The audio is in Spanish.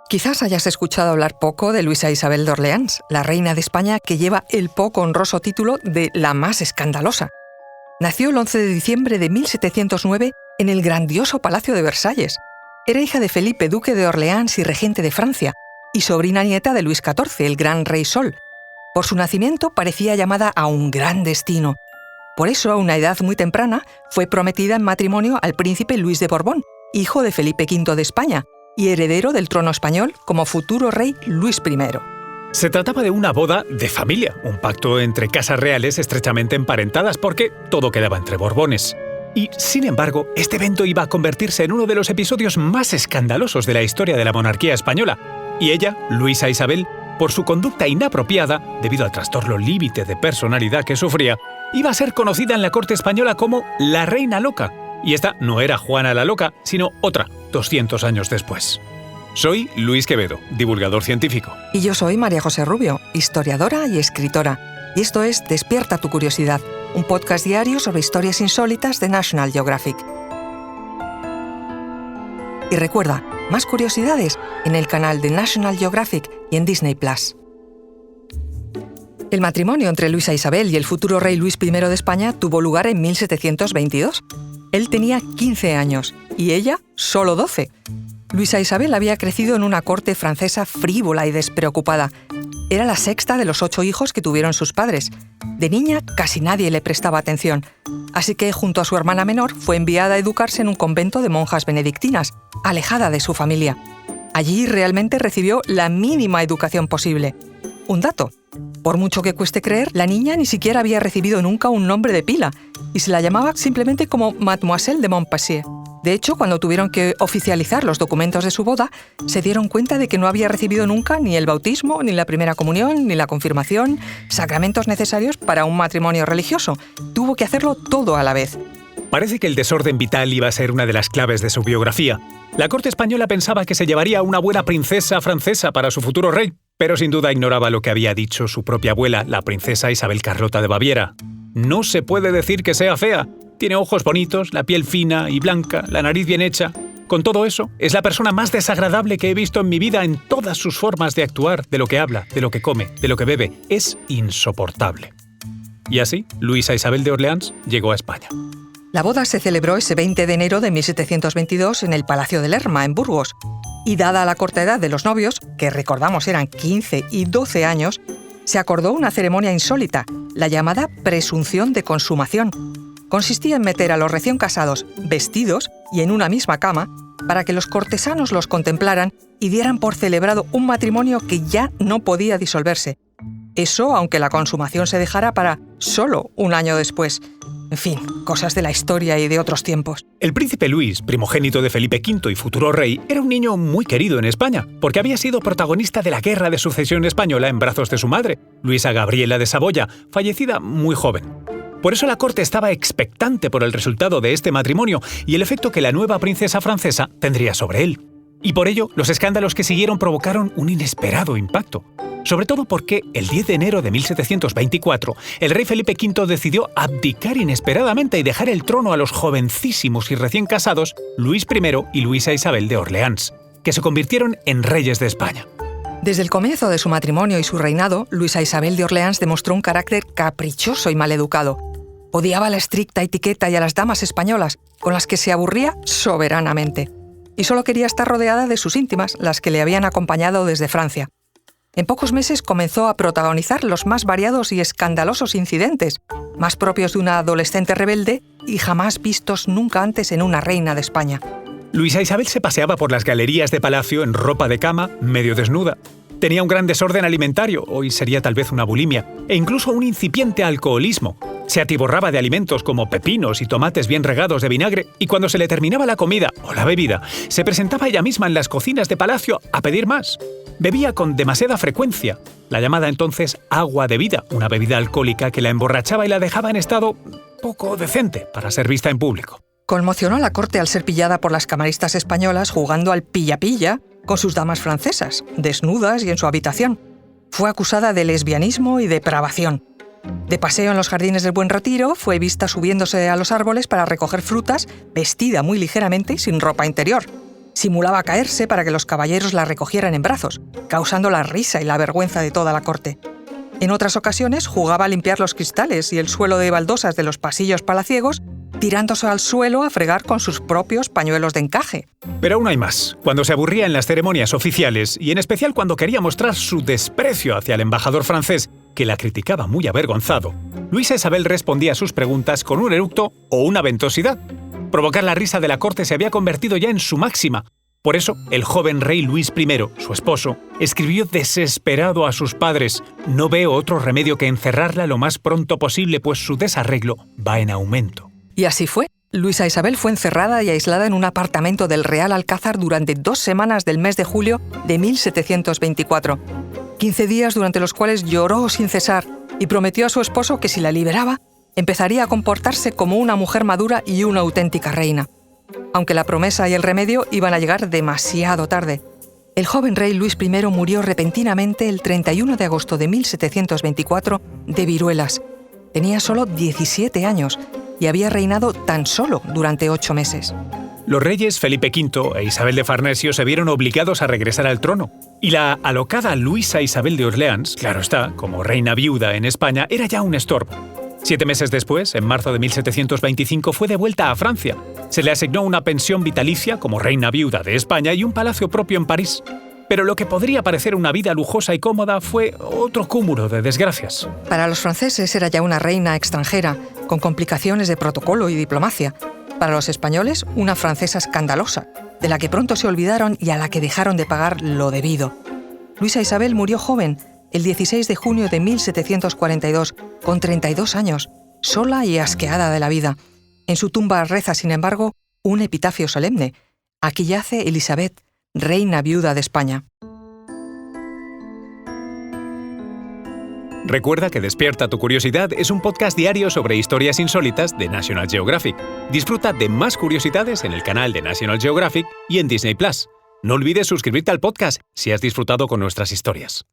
Quizás hayas escuchado hablar poco de Luisa Isabel de Orleans, la reina de España que lleva el poco honroso título de la más escandalosa. Nació el 11 de diciembre de 1709 en el grandioso Palacio de Versalles. Era hija de Felipe, duque de Orleans y regente de Francia, y sobrina nieta de Luis XIV, el gran rey Sol. Por su nacimiento parecía llamada a un gran destino. Por eso, a una edad muy temprana, fue prometida en matrimonio al príncipe Luis de Borbón, hijo de Felipe V de España, y heredero del trono español como futuro rey Luis I. Se trataba de una boda de familia, un pacto entre casas reales estrechamente emparentadas porque todo quedaba entre Borbones. Y, sin embargo, este evento iba a convertirse en uno de los episodios más escandalosos de la historia de la monarquía española. Y ella, Luisa Isabel, por su conducta inapropiada, debido al trastorno límite de personalidad que sufría, iba a ser conocida en la corte española como la Reina Loca. Y esta no era Juana la Loca, sino otra, 200 años después. Soy Luis Quevedo, divulgador científico. Y yo soy María José Rubio, historiadora y escritora. Y esto es Despierta tu curiosidad, un podcast diario sobre historias insólitas de National Geographic. Y recuerda, más curiosidades en el canal de National Geographic y en Disney+. El matrimonio entre Luisa Isabel y el futuro rey Luis I de España tuvo lugar en 1722. Él tenía 15 años y ella solo 12. Luisa Isabel había crecido en una corte francesa frívola y despreocupada. Era la sexta de los 8 hijos que tuvieron sus padres. De niña casi nadie le prestaba atención, así que junto a su hermana menor fue enviada a educarse en un convento de monjas benedictinas, alejada de su familia. Allí realmente recibió la mínima educación posible. Un dato: por mucho que cueste creer, la niña ni siquiera había recibido nunca un nombre de pila y se la llamaba simplemente como Mademoiselle de Montpensier. De hecho, cuando tuvieron que oficializar los documentos de su boda, se dieron cuenta de que no había recibido nunca ni el bautismo, ni la primera comunión, ni la confirmación, sacramentos necesarios para un matrimonio religioso. Tuvo que hacerlo todo a la vez. Parece que el desorden vital iba a ser una de las claves de su biografía. La corte española pensaba que se llevaría una buena princesa francesa para su futuro rey, pero sin duda ignoraba lo que había dicho su propia abuela, la princesa Isabel Carlota de Baviera. No se puede decir que sea fea. Tiene ojos bonitos, la piel fina y blanca, la nariz bien hecha. Con todo eso, es la persona más desagradable que he visto en mi vida en todas sus formas de actuar, de lo que habla, de lo que come, de lo que bebe. Es insoportable. Y así, Luisa Isabel de Orleans llegó a España. La boda se celebró ese 20 de enero de 1722 en el Palacio de Lerma, en Burgos. Y dada la corta edad de los novios, que recordamos eran 15 y 12 años, se acordó una ceremonia insólita, la llamada presunción de consumación. Consistía en meter a los recién casados vestidos y en una misma cama para que los cortesanos los contemplaran y dieran por celebrado un matrimonio que ya no podía disolverse. Eso aunque la consumación se dejara para solo un año después. En fin, cosas de la historia y de otros tiempos. El príncipe Luis, primogénito de Felipe V y futuro rey, era un niño muy querido en España, porque había sido protagonista de la Guerra de Sucesión Española en brazos de su madre, Luisa Gabriela de Saboya, fallecida muy joven. Por eso la corte estaba expectante por el resultado de este matrimonio y el efecto que la nueva princesa francesa tendría sobre él. Y por ello, los escándalos que siguieron provocaron un inesperado impacto. Sobre todo porque el 10 de enero de 1724, el rey Felipe V decidió abdicar inesperadamente y dejar el trono a los jovencísimos y recién casados Luis I y Luisa Isabel de Orleans, que se convirtieron en reyes de España. Desde el comienzo de su matrimonio y su reinado, Luisa Isabel de Orleans demostró un carácter caprichoso y maleducado. Odiaba la estricta etiqueta y a las damas españolas, con las que se aburría soberanamente. Y solo quería estar rodeada de sus íntimas, las que le habían acompañado desde Francia. En pocos meses comenzó a protagonizar los más variados y escandalosos incidentes, más propios de una adolescente rebelde y jamás vistos nunca antes en una reina de España. Luisa Isabel se paseaba por las galerías de palacio en ropa de cama, medio desnuda. Tenía un gran desorden alimentario, hoy sería tal vez una bulimia, e incluso un incipiente alcoholismo. Se atiborraba de alimentos como pepinos y tomates bien regados de vinagre, y cuando se le terminaba la comida o la bebida, se presentaba ella misma en las cocinas de palacio a pedir más. Bebía con demasiada frecuencia, la llamada entonces agua de vida, una bebida alcohólica que la emborrachaba y la dejaba en estado poco decente para ser vista en público. Conmocionó a la corte al ser pillada por las camaristas españolas jugando al pilla-pilla con sus damas francesas, desnudas y en su habitación. Fue acusada de lesbianismo y depravación. De paseo en los jardines del Buen Retiro, fue vista subiéndose a los árboles para recoger frutas, vestida muy ligeramente y sin ropa interior. Simulaba caerse para que los caballeros la recogieran en brazos, causando la risa y la vergüenza de toda la corte. En otras ocasiones jugaba a limpiar los cristales y el suelo de baldosas de los pasillos palaciegos, tirándose al suelo a fregar con sus propios pañuelos de encaje. Pero aún hay más. Cuando se aburría en las ceremonias oficiales, y en especial cuando quería mostrar su desprecio hacia el embajador francés, que la criticaba muy avergonzado, Luisa Isabel respondía a sus preguntas con un eructo o una ventosidad. Provocar la risa de la corte se había convertido ya en su máxima. Por eso, el joven rey Luis I, su esposo, escribió desesperado a sus padres: «No veo otro remedio que encerrarla lo más pronto posible, pues su desarreglo va en aumento». Y así fue. Luisa Isabel fue encerrada y aislada en un apartamento del Real Alcázar durante 2 semanas del mes de julio de 1724. 15 días durante los cuales lloró sin cesar y prometió a su esposo que si la liberaba, empezaría a comportarse como una mujer madura y una auténtica reina. Aunque la promesa y el remedio iban a llegar demasiado tarde. El joven rey Luis I murió repentinamente el 31 de agosto de 1724 de viruelas. Tenía solo 17 años y había reinado tan solo durante 8 meses. Los reyes Felipe V e Isabel de Farnesio se vieron obligados a regresar al trono, y la alocada Luisa Isabel de Orleans, claro está, como reina viuda en España, era ya un estorbo. 7 meses después, en marzo de 1725, fue devuelta a Francia. Se le asignó una pensión vitalicia como reina viuda de España y un palacio propio en París. Pero lo que podría parecer una vida lujosa y cómoda fue otro cúmulo de desgracias. Para los franceses era ya una reina extranjera, con complicaciones de protocolo y diplomacia. Para los españoles, una francesa escandalosa, de la que pronto se olvidaron y a la que dejaron de pagar lo debido. Luisa Isabel murió joven, el 16 de junio de 1742, con 32 años, sola y asqueada de la vida. En su tumba reza, sin embargo, un epitafio solemne. Aquí yace Elizabeth, reina viuda de España. Recuerda que Despierta tu Curiosidad es un podcast diario sobre historias insólitas de National Geographic. Disfruta de más curiosidades en el canal de National Geographic y en Disney+. No olvides suscribirte al podcast si has disfrutado con nuestras historias.